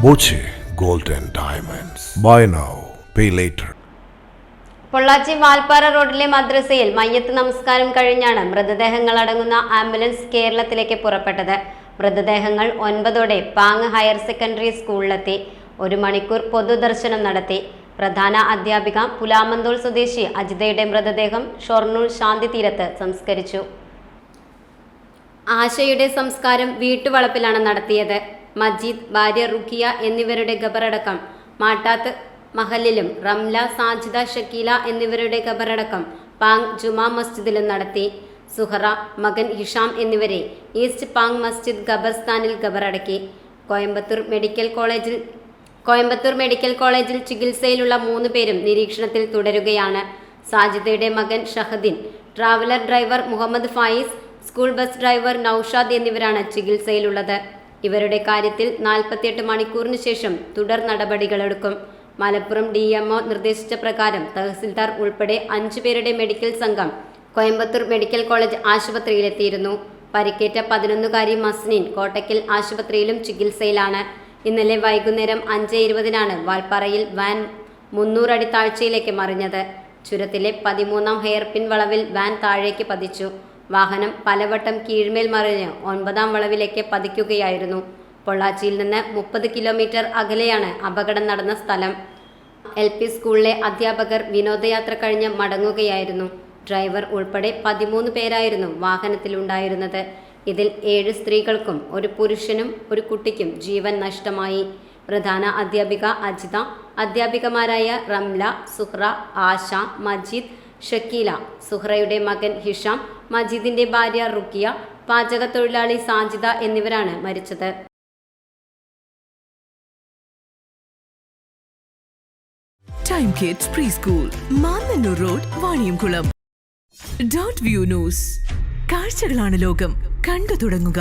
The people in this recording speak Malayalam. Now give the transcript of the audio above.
Boche gold and diamonds. Buy now, pay later. Pollachi Valparai റോഡിലെ മദ്രസയിൽ മയ്യത്ത് നമസ്കാരം കഴിഞ്ഞാണ് മൃതദേഹങ്ങൾ അടങ്ങുന്ന ആംബുലൻസ് കേരളത്തിലേക്ക് പുറപ്പെട്ടത്. മൃതദേഹങ്ങൾ 9 പാങ് ഹയർ സെക്കൻഡറി സ്കൂളിലെത്തി. 1 മണിക്കൂർ പൊതുദർശനം നടത്തി. പ്രധാന അധ്യാപിക പുലാമന്തോൾ സ്വദേശി അജിതയുടെ മൃതദേഹം ഷൊർണൂർ ശാന്തി തീരത്ത് സംസ്കരിച്ചു. ആശയുടെ സംസ്കാരം വീട്ടുവളപ്പിലാണ് നടത്തിയത്. മജീദ്, ഭാര്യ റുഖിയ എന്നിവരുടെ ഖബറടക്കം മാട്ടാത്ത് മഹലിലും റംല, സാജിദ, ഷക്കീല എന്നിവരുടെ ഖബറടക്കം പാങ് ജുമാ മസ്ജിദിലും നടത്തി. സുഹറ, മകൻ ഹിഷാം എന്നിവരെ ഈസ്റ്റ് പാങ് മസ്ജിദ് ഖബർസ്ഥാനിൽ ഖബറടക്കി. കോയമ്പത്തൂർ മെഡിക്കൽ കോളേജിൽ ചികിത്സയിലുള്ള 3 പേരും നിരീക്ഷണത്തിൽ തുടരുകയാണ്. സാജിദയുടെ മകൻ Shahadeen, traveller driver Muhammad Fayis, school bus driver Noushad എന്നിവരാണ് ചികിത്സയിലുള്ളത്. ഇവരുടെ കാര്യത്തിൽ 48 മണിക്കൂറിന് ശേഷം തുടർ നടപടികളെടുക്കും. മലപ്പുറം DMO നിർദ്ദേശിച്ച പ്രകാരം തഹസിൽദാർ ഉൾപ്പെടെ 5 പേരുടെ മെഡിക്കൽ സംഘം കോയമ്പത്തൂർ മെഡിക്കൽ കോളേജ് ആശുപത്രിയിലെത്തിയിരുന്നു. പരിക്കേറ്റ 11-കാരി മസ്നിൻ കോട്ടക്കൽ ആശുപത്രിയിലും ചികിത്സയിലാണ്. ഇന്നലെ വൈകുന്നേരം 5:20-നാണ് വാൽപ്പാറയിൽ വാൻ 300 അടി താഴ്ചയിലേക്ക് മറിഞ്ഞത്. ചുരത്തിലെ 13-ാം ഹെയർപിൻ വളവിൽ വാൻ താഴേക്ക് പതിച്ചു. വാഹനം പലവട്ടം കീഴ്മേൽ മറിഞ്ഞ് 9-ാം വളവിലേക്ക് പതിക്കുകയായിരുന്നു. പൊള്ളാച്ചിയിൽ നിന്ന് 30 കിലോമീറ്റർ അകലെയാണ് അപകടം നടന്ന സ്ഥലം. LP സ്കൂളിലെ അധ്യാപകർ വിനോദയാത്ര കഴിഞ്ഞ് മടങ്ങുകയായിരുന്നു. ഡ്രൈവർ ഉൾപ്പെടെ 13 പേരായിരുന്നു വാഹനത്തിലുണ്ടായിരുന്നത്. ഇതിൽ 7 സ്ത്രീകൾക്കും 1 പുരുഷനും 1 കുട്ടിക്കും ജീവൻ നഷ്ടമായി. പ്രധാന അധ്യാപിക അജിത, അധ്യാപികമാരായ റംല, സുഹ്റ, ആശ, മജീദ്, ഷക്കീല, സുഹ്റയുടെ മകൻ ഹിഷാം, മജീദിന്റെ ഭാര്യ റുഖിയ, പാചക തൊഴിലാളി സാജിദ എന്നിവരാണ് മരിച്ചത്. Time kids pre school, Mannannur road, Vaniyamkulam. .View news. കാഴ്ചകളാണ് ലോകം, കണ്ടു തുടങ്ങുക.